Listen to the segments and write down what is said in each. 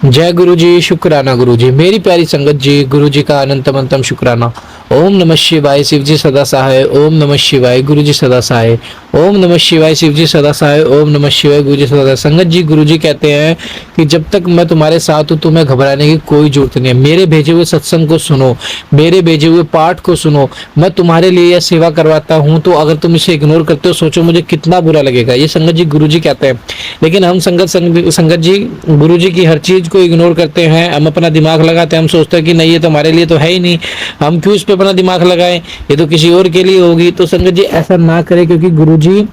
जय गुरु जी, शुक्राना गुरु जी। मेरी प्यारी संगत जी, गुरु जी का अनंतम अंतम शुक्राना। ओम नमः शिवाय, शिव जी सदा सहाय। ओम नमः शिवाय, गुरु जी सदा सहाय। ओम नमः शिवाय, शिव जी सदा सहाय। ओम नमः शिवाय, गुरु जी सदा सहाय। संगत जी, गुरु जी कहते हैं कि जब तक मैं तुम्हारे साथ हूँ तुम्हें घबराने की कोई जरूरत नहीं है। मेरे भेजे हुए सत्संग को सुनो, मेरे भेजे हुए पाठ को सुनो। मैं तुम्हारे लिए यह सेवा करवाता हूँ, तो अगर तुम इसे इग्नोर करते हो सोचो मुझे कितना बुरा लगेगा। ये संगत जी गुरु जी कहते हैं। लेकिन हम संगत जी गुरु जी की हर चीज को इग्नोर करते हैं। हम अपना दिमाग लगाते हैं, हम सोचते हैं कि नहीं ये तो हमारे लिए तो है ही नहीं, हम क्यों इस पे अपना दिमाग लगाएं, ये तो किसी और के लिए होगी। तो संगत जी ऐसा ना करें, क्योंकि गुरु जी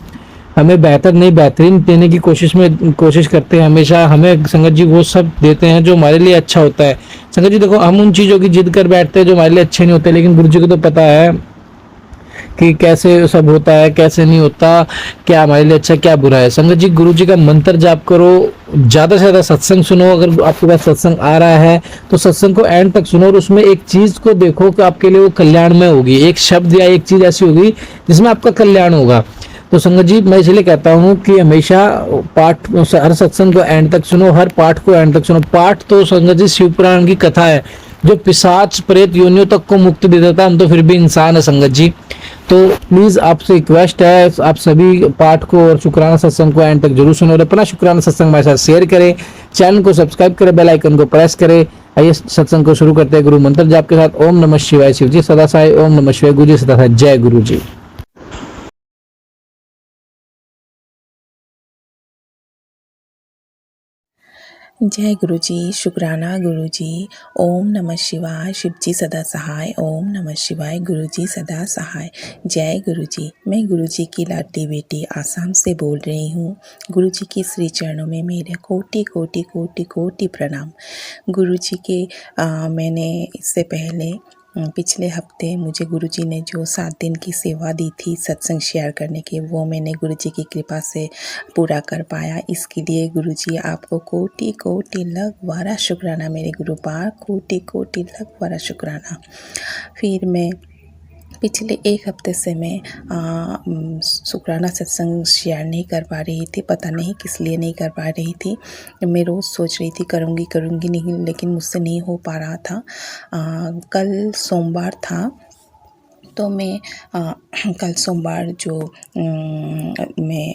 हमें बेहतर नहीं बेहतरीन देने की कोशिश करते हैं। हमेशा हमें संगत जी वो सब देते हैं जो हमारे लिए अच्छा होता है। संगत जी देखो, हम उन चीजों की जिद कर बैठते हैं जो हमारे लिए अच्छे नहीं होते, लेकिन गुरु जी को तो पता है कि कैसे सब होता है कैसे नहीं होता, क्या हमारे लिए अच्छा क्या बुरा है। संगत जी गुरु जी का मंत्र जाप करो, ज्यादा से ज्यादा सत्संग सुनो। अगर आपके पास सत्संग आ रहा है तो सत्संग को एंड तक सुनो और उसमें एक चीज को देखो कि आपके लिए वो कल्याण में होगी। एक शब्द या एक चीज ऐसी होगी जिसमें आपका कल्याण होगा। तो संगत जी मैं इसलिए कहता हूँ कि हमेशा पाठ हर सत्संग को एंड तक सुनो, हर पाठ को एंड तक सुनो। पाठ तो संगत जी शिव पुराण की कथा है जो पिशाच प्रेत योनियों तक को मुक्ति दे देता है। हम तो फिर भी इंसान है संगत जी। तो प्लीज आपसे रिक्वेस्ट है, आप सभी पाठ को और शुक्राना सत्संग को एंड तक जरूर सुनो और अपना शुक्राना सत्संग हमारे साथ शेयर करें। चैनल को सब्सक्राइब करें, बेल आइकन को प्रेस करें। आइए सत्संग को शुरू करते हैं गुरु मंत्र जाप के साथ। ओम नमः शिवाय, शिव जी सदा सहाय। ओम नमः शिवाय, गुरु जी सदा सहाय। जय गुरु जी। जय गुरु जी, शुक्राना गुरु जी। ओम नमः शिवाय, शिव जी सदा सहाय। ओम नमः शिवाय, गुरु जी सदा सहाय। जय गुरु जी। मैं गुरु जी की लाडली बेटी आसाम से बोल रही हूँ। गुरु जी के श्री चरणों में मेरे कोटि कोटि कोटि कोटि प्रणाम। गुरु जी के मैंने इससे पहले पिछले हफ्ते मुझे गुरुजी ने जो 7 दिन की सेवा दी थी सत्संग शेयर करने की, वो मैंने गुरुजी की कृपा से पूरा कर पाया। इसके लिए गुरुजी आपको कोटि कोटि लख बारह शुक्राना। मेरे गुरु पार कोटि कोटि लख बारह शुक्राना। फिर मैं पिछले 1 हफ्ते से मैं शुक्राना सत्संग शेयर नहीं कर पा रही थी। पता नहीं किस लिए नहीं कर पा रही थी। मैं रोज़ सोच रही थी करूँगी नहीं, लेकिन मुझसे नहीं हो पा रहा था। कल सोमवार था तो मैं कल सोमवार जो मैं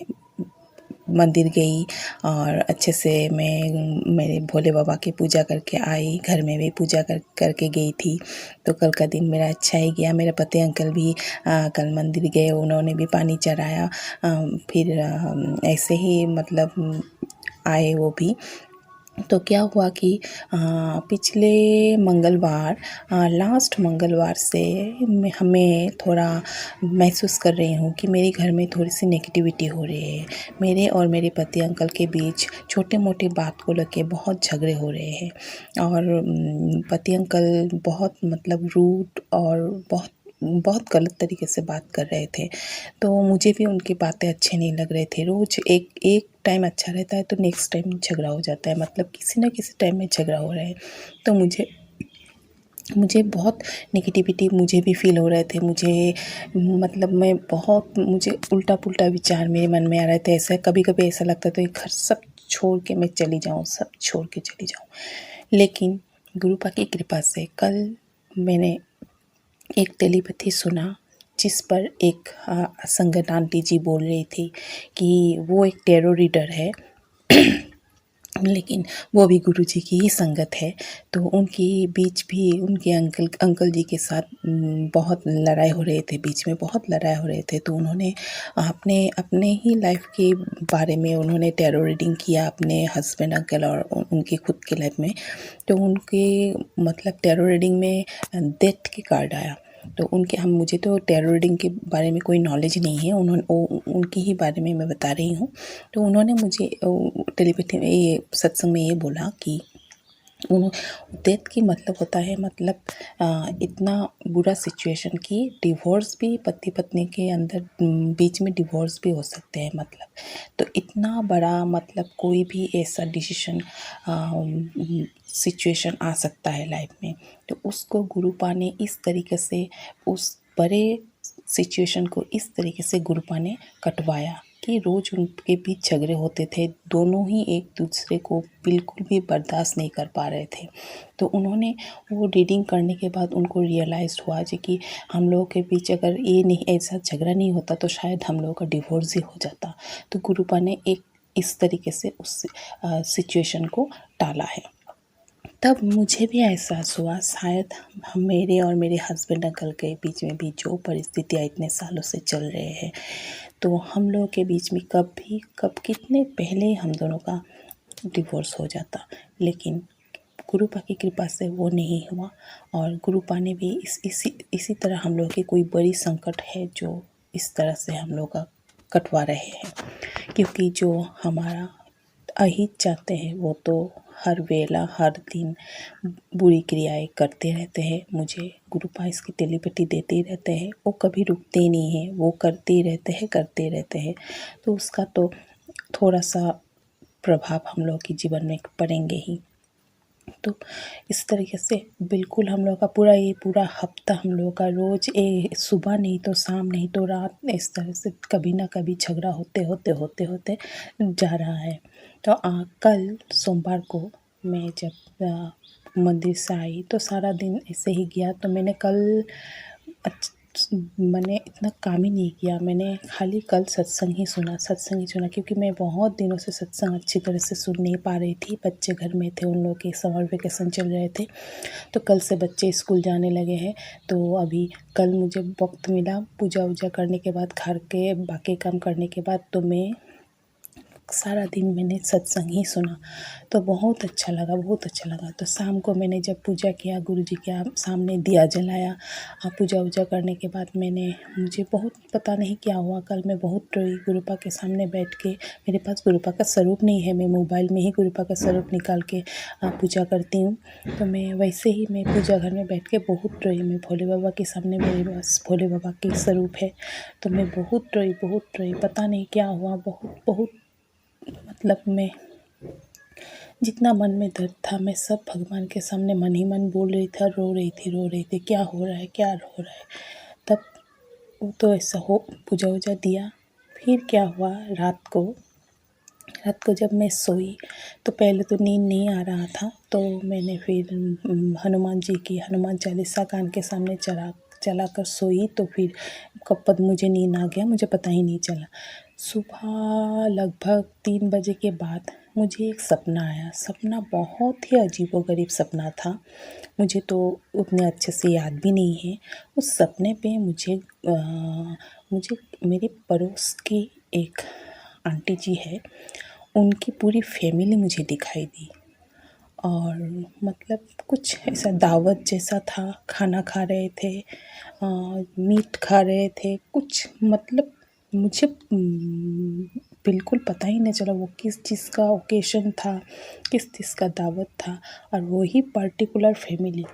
मंदिर गई और अच्छे से मैं मेरे भोले बाबा की पूजा करके आई। घर में भी पूजा करके गई थी। तो कल का दिन मेरा अच्छा ही गया। मेरे पति अंकल भी कल मंदिर गए, उन्होंने भी पानी चढ़ाया। फिर ऐसे ही मतलब आए वो भी। तो क्या हुआ कि पिछले मंगलवार लास्ट मंगलवार से हमें थोड़ा महसूस कर रही हूँ कि मेरे घर में थोड़ी सी नेगेटिविटी हो रही है। मेरे और मेरे पति अंकल के बीच छोटे मोटे बात को लेके बहुत झगड़े हो रहे हैं और पति अंकल बहुत मतलब रूड और बहुत गलत तरीके से बात कर रहे थे। तो मुझे भी उनकी बातें अच्छे नहीं लग रहे थे। रोज़ एक टाइम अच्छा रहता है तो नेक्स्ट टाइम झगड़ा हो जाता है, मतलब किसी न किसी टाइम में झगड़ा हो रहा है। तो मुझे बहुत नेगेटिविटी मुझे भी फील हो रहे थे। मतलब मुझे उल्टा पुल्टा विचार मेरे मन में आ रहे थे। ऐसा कभी कभी ऐसा लगता था कि घर सब छोड़ के मैं चली जाऊँ, सब छोड़ के चली जाऊँ। लेकिन गुरु पाक की कृपा से कल मैंने एक टेलीपैथी सुना जिस पर एक संगत आंटी जी बोल रही थी कि वो एक टैरो रीडर है लेकिन वो भी गुरु जी की ही संगत है। तो उनकी बीच भी उनके अंकल जी के साथ बहुत लड़ाई हो रहे थे, बीच में बहुत लड़ाई हो रहे थे। तो उन्होंने अपने ही लाइफ के बारे में उन्होंने टैरो रीडिंग किया अपने हस्बैंड अंकल और उनकी खुद के लाइफ में। तो उनके मतलब टैरो रीडिंग में डेथ के कार्ड आया। तो मुझे तो टैरो रीडिंग के बारे में कोई नॉलेज नहीं है, उनकी ही बारे में मैं बता रही हूँ। तो उन्होंने मुझे टेलीपैथी में ये सत्संग में ये बोला कि डेथ की मतलब होता है मतलब इतना बुरा सिचुएशन कि डिवोर्स भी पति पत्नी के अंदर बीच में डिवोर्स भी हो सकते हैं। मतलब तो इतना बड़ा मतलब कोई भी ऐसा डिसीजन सिचुएशन आ सकता है लाइफ में। तो उसको गुरुपा ने इस तरीके से उस बड़े सिचुएशन को इस तरीके से गुरुपा ने कटवाया कि रोज़ उनके बीच झगड़े होते थे। दोनों ही एक दूसरे को बिल्कुल भी बर्दाश्त नहीं कर पा रहे थे। तो उन्होंने वो रीडिंग करने के बाद उनको रियलाइज़ हुआ जी कि हम लोगों के बीच अगर ये नहीं, ऐसा झगड़ा नहीं होता तो शायद हम लोगों का डिवोर्स ही हो जाता। तो गुरुपा ने एक इस तरीके से उस सिचुएशन को टाला है। तब मुझे भी एहसास हुआ शायद मेरे और मेरे हस्बैंड अंकल के बीच में भी जो परिस्थितियाँ इतने सालों से चल रहे हैं, तो हम लोगों के बीच में कब कितने पहले हम दोनों का डिवोर्स हो जाता। लेकिन गुरुपा की कृपा से वो नहीं हुआ। और गुरुपा ने भी इसी तरह हम लोग की कोई बड़ी संकट है जो इस तरह से हम लोग का कटवा रहे हैं। क्योंकि जो हमारा अहित चाहते हैं वो तो हर वेला हर दिन बुरी क्रियाएं करते रहते हैं। मुझे गुरुपा इसकी टेलीपैथी देते ही रहते हैं, वो कभी रुकते ही नहीं हैं, वो करते ही करते रहते हैं। तो उसका तो थोड़ा सा प्रभाव हम लोग के जीवन में पड़ेंगे ही। तो इस तरीके से बिल्कुल हम लोग का पूरा हफ्ता हम लोग का रोज़ सुबह नहीं तो शाम नहीं तो रात, इस तरह से कभी ना कभी झगड़ा होते जा रहा है। तो कल सोमवार को मैं जब मंदिर से आई तो सारा दिन ऐसे ही गया। तो मैंने इतना काम ही नहीं किया, मैंने खाली कल सत्संग ही सुना क्योंकि मैं बहुत दिनों से सत्संग अच्छी तरह से सुन नहीं पा रही थी। बच्चे घर में थे, उन लोगों के समर वेकेशन चल रहे थे, तो कल से बच्चे स्कूल जाने लगे हैं। तो अभी कल मुझे वक्त मिला पूजा वूजा करने के बाद, घर के बाकी काम करने के बाद, तो मैं सारा दिन मैंने सत्संग ही सुना। तो बहुत अच्छा लगा। तो शाम को मैंने जब पूजा किया, गुरुजी के सामने दिया जलाया, पूजा वूजा करने के बाद मुझे बहुत पता नहीं क्या हुआ, कल मैं बहुत रोई गुरुपा के सामने बैठ के। मेरे पास गुरुपा का स्वरूप नहीं है, मैं मोबाइल में ही गुरुपा का स्वरूप निकाल के पूजा करती हूँ। तो मैं पूजा घर में बैठ के बहुत रोई। मैं भोले बाबा के सामने, मेरे पास भोले बाबा के स्वरूप है, तो मैं बहुत रोई। पता नहीं क्या हुआ, बहुत मतलब मैं जितना मन में दर्द था मैं सब भगवान के सामने मन ही मन बोल रही था, रो रही थी क्या हो रहा है। तब वो तो ऐसा हो पूजा वूजा दिया। फिर क्या हुआ, रात को जब मैं सोई तो पहले तो नींद नहीं आ रहा था, तो मैंने फिर हनुमान चालीसा कान के सामने चला कर सोई। तो फिर कब मुझे नींद आ गया, मुझे पता ही नहीं चला। सुबह लगभग 3 बजे के बाद मुझे एक सपना आया। सपना बहुत ही अजीबोगरीब सपना था, मुझे तो उतने अच्छे से याद भी नहीं है। उस सपने पे मुझे मेरे पड़ोस की एक आंटी जी है, उनकी पूरी फैमिली मुझे दिखाई दी। और मतलब कुछ ऐसा दावत जैसा था, खाना खा रहे थे, मीट खा रहे थे, कुछ मतलब मुझे बिल्कुल पता ही नहीं चला वो किस चीज़ का ओकेशन था, किस चीज़ का दावत था। और वही पर्टिकुलर फैमिली,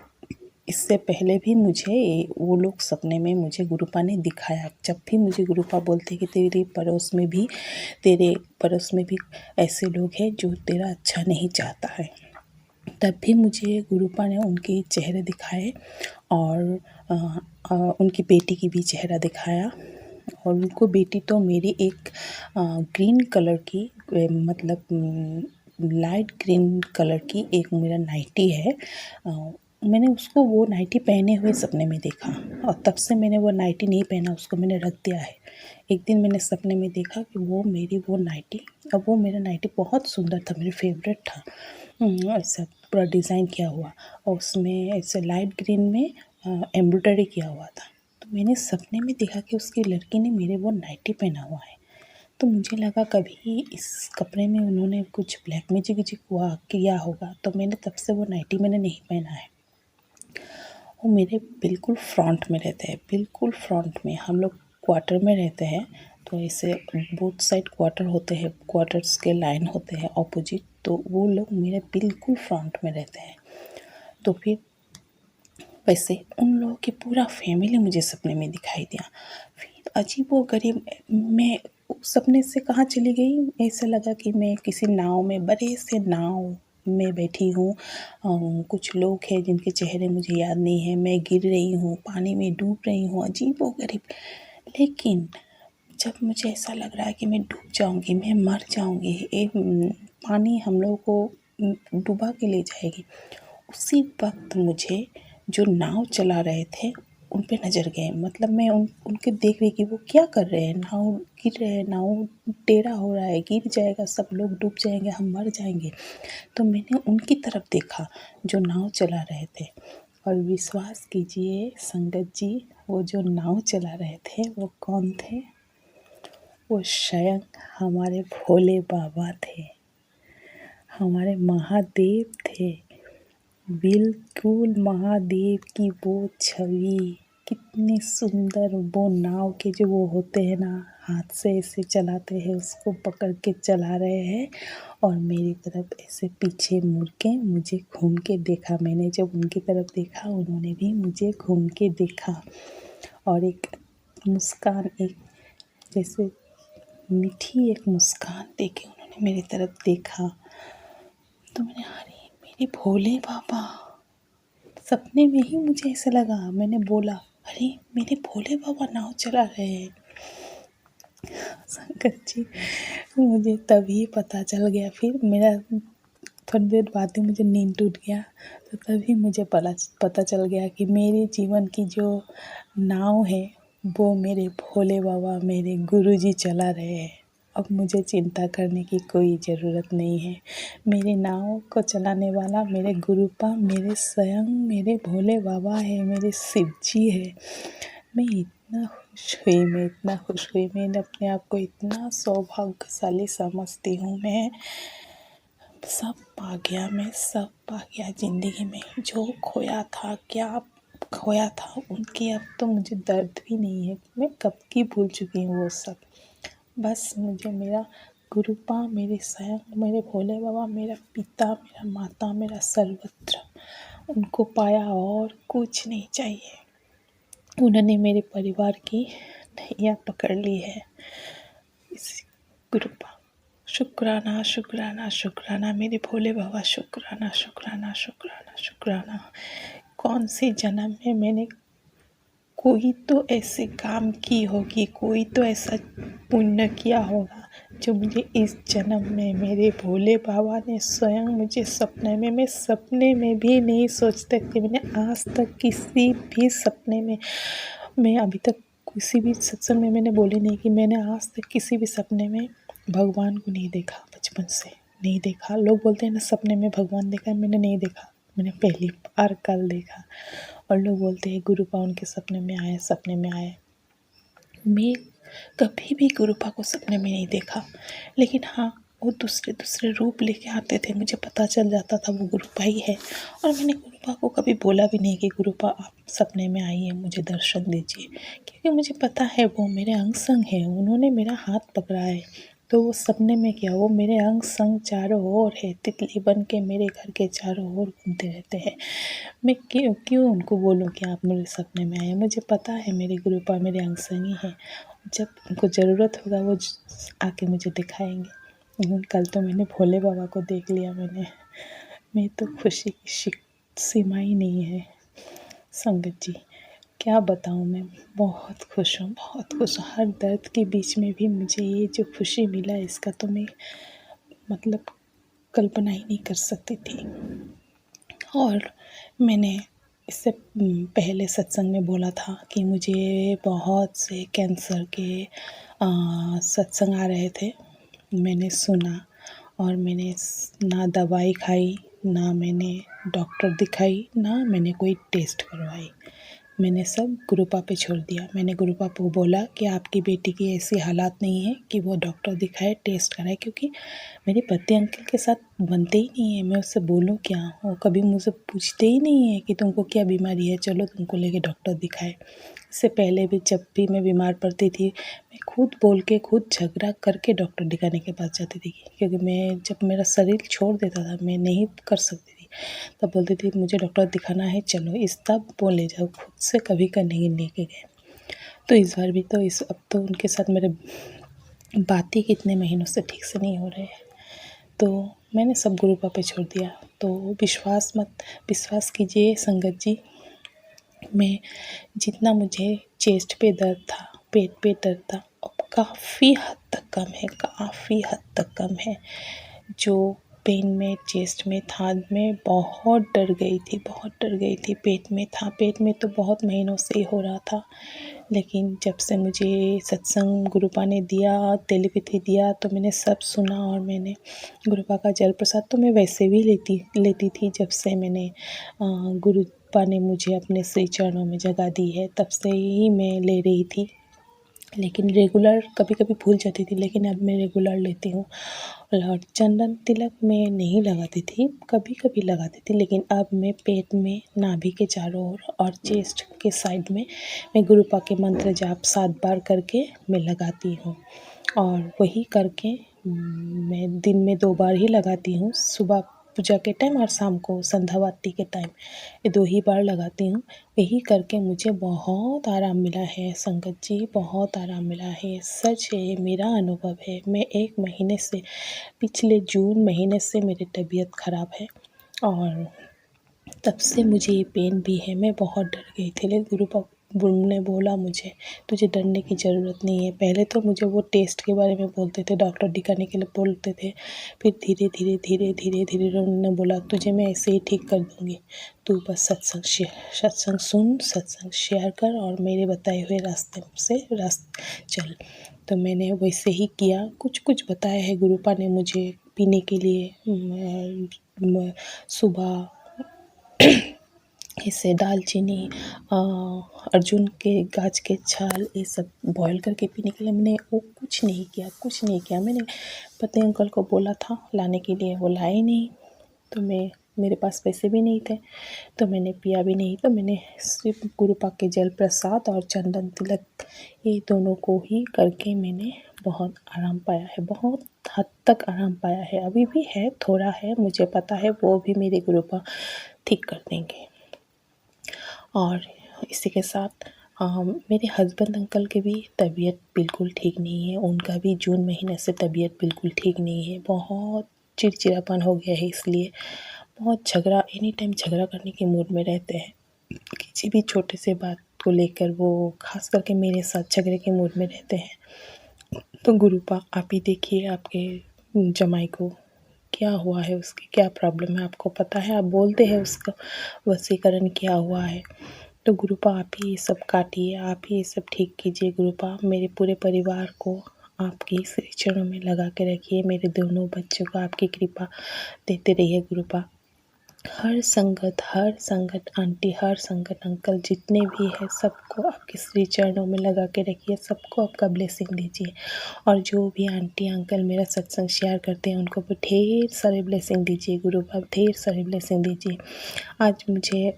इससे पहले भी मुझे वो लोग सपने में मुझे गुरुपा ने दिखाया। जब भी मुझे गुरुपा बोलते कि तेरे पड़ोस में भी ऐसे लोग हैं जो तेरा अच्छा नहीं चाहता है, तब भी मुझे गुरुपा ने उनके चेहरे दिखाए। और उनकी बेटी की भी चेहरा दिखाया। और उनको बेटी तो मेरी एक ग्रीन कलर की, मतलब लाइट ग्रीन कलर की एक मेरा नाइटी है, मैंने उसको वो नाइटी पहने हुए सपने में देखा। और तब से मैंने वो नाइटी नहीं पहना, उसको मैंने रख दिया है। एक दिन मैंने सपने में देखा कि वो नाइटी, अब वो मेरा नाइटी बहुत सुंदर था, मेरे फेवरेट था। ऐसा पूरा डिज़ाइन किया हुआ और उसमें ऐसे लाइट ग्रीन में एम्ब्रॉयडरी किया हुआ था। तो मैंने सपने में देखा कि उसकी लड़की ने मेरे वो नाइटी पहना हुआ है। तो मुझे लगा कभी इस कपड़े में उन्होंने कुछ ब्लैक मैजिक किया होगा, तो मैंने तब से वो नाइटी मैंने नहीं पहना है। वो मेरे बिल्कुल फ्रंट में रहते हैं, बिल्कुल फ्रंट में। हम लोग क्वार्टर में रहते हैं, तो ऐसे बोथ साइड क्वार्टर होते हैं, क्वार्टर्स के लाइन होते हैं ऑपोजिट, तो वो लोग मेरे बिल्कुल फ्रंट में रहते हैं। तो फिर वैसे उन लोगों की पूरा फैमिली मुझे सपने में दिखाई दिया। फिर अजीबोगरीब मैं उस सपने से कहाँ चली गई, ऐसा लगा कि मैं किसी नाव में, बड़े से नाव में बैठी हूँ। कुछ लोग हैं जिनके चेहरे मुझे याद नहीं है, मैं गिर रही हूँ, पानी में डूब रही हूँ, अजीबोगरीब। लेकिन जब मुझे ऐसा लग रहा है कि मैं डूब जाऊंगी, मैं मर जाऊंगी, एक पानी हम लोगों को डुबा के ले जाएगी, उसी वक्त मुझे जो नाव चला रहे थे उन पे नज़र गए। मतलब मैं उनके देख रही कि वो क्या कर रहे हैं, नाव गिर रहे हैं, नाव टेढ़ा हो रहा है, गिर जाएगा, सब लोग डूब जाएंगे, हम मर जाएंगे। तो मैंने उनकी तरफ देखा जो नाव चला रहे थे, और विश्वास कीजिए संगत जी, वो जो नाव चला रहे थे वो कौन थे? वो स्वयं हमारे भोले बाबा थे, हमारे महादेव थे। बिल्कुल महादेव की वो छवि, कितनी सुंदर। वो नाव के जो वो होते हैं ना, हाथ से ऐसे चलाते हैं, उसको पकड़ के चला रहे हैं, और मेरी तरफ ऐसे पीछे मुड़ के मुझे घूम के देखा। मैंने जब उनकी तरफ देखा, उन्होंने भी मुझे घूम के देखा, और एक मुस्कान, एक जैसे मीठी एक मुस्कान देके उन्होंने मेरी तरफ देखा। तो मैंने, अरे मेरे भोले बाबा, सपने में ही मुझे ऐसा लगा। मैंने बोला, अरे मेरे भोले बाबा नाव चला रहे हैं। संगत जी, मुझे तभी पता चल गया। फिर मेरा थोड़ी देर बाद ही मुझे नींद टूट गया, तो तभी मुझे पता चल गया कि मेरे जीवन की जो नाव है वो मेरे भोले बाबा, मेरे गुरुजी चला रहे हैं। अब मुझे चिंता करने की कोई ज़रूरत नहीं है। मेरे नाव को चलाने वाला मेरे गुरुपा, मेरे स्वयं मेरे भोले बाबा है, मेरे शिव जी है। मैं इतना खुश हुई, मैंने अपने आप को इतना सौभाग्यशाली समझती हूँ। मैं सब पा गया, मैं सब पा गया ज़िंदगी में। जो खोया था, क्या खोया था, उनकी अब तो मुझे दर्द भी नहीं है। मैं कब की भूल चुकी हूँ वो सब। बस मुझे मेरा गुरुपा, मेरे स्वयं, मेरे भोले बाबा, मेरा पिता, मेरा माता, मेरा सर्वत्र, उनको पाया और कुछ नहीं चाहिए। उन्होंने मेरे परिवार की नैया पकड़ ली है। इस गुरुपा, शुक्राना शुक्राना शुक्राना मेरे भोले बाबा, शुक्राना शुक्राना शुक्राना शुक्राना। कौन से जन्म में मैंने कोई तो ऐसे काम की होगी, कोई तो ऐसा पुण्य किया होगा जो मुझे इस जन्म में मेरे भोले बाबा ने स्वयं मुझे सपने में, मैं सपने में भी नहीं सोच सकती। मैंने आज तक किसी भी सपने में, मैं अभी तक किसी भी सत्संग में मैंने बोली नहीं कि मैंने आज तक किसी भी सपने में भगवान को नहीं देखा। बचपन से नहीं देखा। लोग बोलते हैं ना सपने में भगवान देखा है, मैंने नहीं देखा। मैंने पहली बार कल देखा। और लोग बोलते हैं गुरुपा उनके सपने में आए, सपने में आए। मैं कभी भी गुरुपा को सपने में नहीं देखा, लेकिन हाँ, वो दूसरे रूप लेके आते थे, मुझे पता चल जाता था वो गुरुपा ही है। और मैंने गुरुपा को कभी बोला भी नहीं कि गुरुपा आप सपने में आइए, मुझे दर्शन दीजिए, क्योंकि मुझे पता है वो मेरे अंग संग है। उन्होंने मेरा हाथ पकड़ा है, तो वो सपने में क्या, वो मेरे अंग संग चारों ओर है। तितली बन के मेरे घर के चारों ओर घूमते रहते हैं। मैं क्यों उनको बोलूँ कि आप मेरे सपने में आए? मुझे पता है मेरे गुरुपा मेरे अंग संग ही है। जब उनको ज़रूरत होगा वो आके मुझे दिखाएंगे। कल तो मैंने भोले बाबा को देख लिया। मैं तो खुशी की सीमा ही नहीं है संगत जी। क्या बताऊँ, मैं बहुत खुश हूँ, बहुत खुश हूँ। हर दर्द के बीच में भी मुझे ये जो खुशी मिला, इसका तो मैं मतलब कल्पना ही नहीं कर सकती थी। और मैंने इससे पहले सत्संग में बोला था कि मुझे बहुत से कैंसर के सत्संग आ रहे थे। मैंने सुना, और मैंने ना दवाई खाई, ना मैंने डॉक्टर दिखाई, ना मैंने कोई टेस्ट करवाई। मैंने सब गुरुपा पे छोड़ दिया। मैंने गुरुपा को बोला कि आपकी बेटी की ऐसी हालात नहीं है कि वो डॉक्टर दिखाए, टेस्ट कराए, क्योंकि मेरे पति अंकल के साथ बनते ही नहीं है। मैं उससे बोलूँ क्या? वो कभी मुझसे पूछते ही नहीं है कि तुमको क्या बीमारी है, चलो तुमको लेके डॉक्टर दिखाए। इससे पहले भी जब भी मैं बीमार पड़ती थी, मैं खुद बोल के, खुद झगड़ा करके डॉक्टर दिखाने के पास जाती थी, क्योंकि मैं जब मेरा शरीर छोड़ देता था, मैं नहीं कर सकती थी, तब बोलती थी मुझे डॉक्टर दिखाना है, चलो इस तब बोले जाओ, खुद से कभी का नहीं लेके गए। तो इस बार भी तो अब तो उनके साथ मेरे बात ही कितने महीनों से ठीक से नहीं हो रहे हैं। तो मैंने सब गुरुपा पे छोड़ दिया। तो विश्वास कीजिए संगत जी, मैं जितना मुझे चेस्ट पे दर्द था, पेट पे दर्द था, अब काफ़ी हद तक कम है, काफ़ी हद तक कम है। जो पेन में चेस्ट में था, मैं बहुत डर गई थी, बहुत डर गई थी। पेट में था, पेट में तो बहुत महीनों से ही हो रहा था, लेकिन जब से मुझे सत्संग गुरुपा ने दिया, टेलीपैथी दिया, तो मैंने सब सुना। और मैंने गुरुपा का जल प्रसाद तो मैं वैसे भी लेती थी। जब से मैंने गुरुपा ने मुझे अपने श्री चरणों में जगह दी है, तब से ही मैं ले रही थी, लेकिन रेगुलर कभी कभी भूल जाती थी, लेकिन अब मैं रेगुलर लेती हूँ। और चंदन तिलक मैं नहीं लगाती थी, कभी कभी लगाती थी, लेकिन अब मैं पेट में, नाभि के चारों ओर और चेस्ट के साइड में मैं गुरुपा के मंत्र जाप 7 बार करके मैं लगाती हूँ। और वही करके मैं दिन में 2 बार ही लगाती हूँ, सुबह पूजा के टाइम और शाम को संध्या आरती के टाइम, ये 2 ही बार लगाती हूँ। यही करके मुझे बहुत आराम मिला है संगत जी, बहुत आराम मिला है। सच है, ये मेरा अनुभव है। मैं 1 महीने से, पिछले जून महीने से मेरी तबीयत ख़राब है और तब से मुझे ये पेन भी है। मैं बहुत डर गई थी, लेकिन गुरु ने बोला मुझे, तुझे डरने की ज़रूरत नहीं है। पहले तो मुझे वो टेस्ट के बारे में बोलते थे, डॉक्टर दिखाने के लिए बोलते थे, फिर धीरे धीरे धीरे धीरे धीरे उन्होंने बोला तुझे मैं ऐसे ही ठीक कर दूँगी, तू बस सत्संग सुन, सत्संग शेयर कर और मेरे बताए हुए रास्ते से चल। तो मैंने वैसे ही किया। कुछ कुछ बताया है गुरुपा ने मुझे पीने के लिए, सुबह इससे दालचीनी, अर्जुन के गाछ के छाल, ये सब बॉईल करके पीने के लिए। मैंने वो कुछ नहीं किया, कुछ नहीं किया। मैंने पति अंकल को बोला था लाने के लिए, वो लाए नहीं, तो मेरे पास पैसे भी नहीं थे, तो मैंने पिया भी नहीं। तो मैंने सिर्फ गुरुपा के जल प्रसाद और चंदन तिलक, ये दोनों को ही करके मैंने बहुत आराम पाया है, बहुत हद तक आराम पाया है। अभी भी है, थोड़ा है, मुझे पता है, वो भी मेरे गुरुपा ठीक कर देंगे। और इसी के साथ मेरे हस्बैंड अंकल की भी तबीयत बिल्कुल ठीक नहीं है। उनका भी जून महीने से तबीयत बिल्कुल ठीक नहीं है। बहुत चिड़चिड़ापन हो गया है, इसलिए बहुत झगड़ा, एनी टाइम झगड़ा करने के मूड में रहते हैं। किसी भी छोटे से बात को लेकर वो खास करके मेरे साथ झगड़े के मूड में रहते हैं। तो गुरुपा आप ही देखिए आपके जमाई को क्या हुआ है, उसकी क्या प्रॉब्लम है, आपको पता है, आप बोलते हैं उसका वशीकरण किया हुआ है। तो गुरुपा आप ही ये सब काटिए, आप ही ये सब ठीक कीजिए। गुरुपा मेरे पूरे परिवार को आपके श्री चरणों में लगा के रखिए। मेरे दोनों बच्चों को आपकी कृपा देते रहिए गुरुपा। हर संगत आंटी, हर संगत अंकल, जितने भी हैं सबको आपके श्री चरणों में लगा के रखिए, सबको आपका ब्लेसिंग दीजिए। और जो भी आंटी अंकल मेरा सत्संग शेयर करते हैं उनको भी ढेर सारे ब्लेसिंग दीजिए गुरुपा, ढेर सारे ब्लेसिंग दीजिए। आज मुझे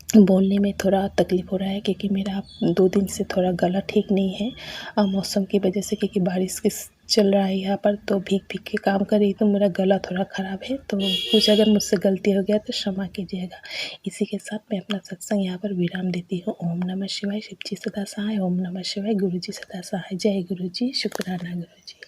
बोलने में थोड़ा तकलीफ़ हो रहा है, क्योंकि मेरा 2 दिन से थोड़ा गला ठीक नहीं है मौसम की वजह से, क्योंकि बारिश के चल रहा है यहाँ पर, तो भीग भीग के काम कर रही, तो मेरा गला थोड़ा ख़राब है। तो कुछ अगर मुझसे गलती हो गया तो क्षमा कीजिएगा। इसी के साथ मैं अपना सत्संग यहाँ पर विराम देती हूँ। ओम नमः शिवाय, शिव जी सदा सहाय। ओम नमः शिवाय, गुरु जी सदा सहाय। जय गुरु जी, शुक्राना गुरु जी।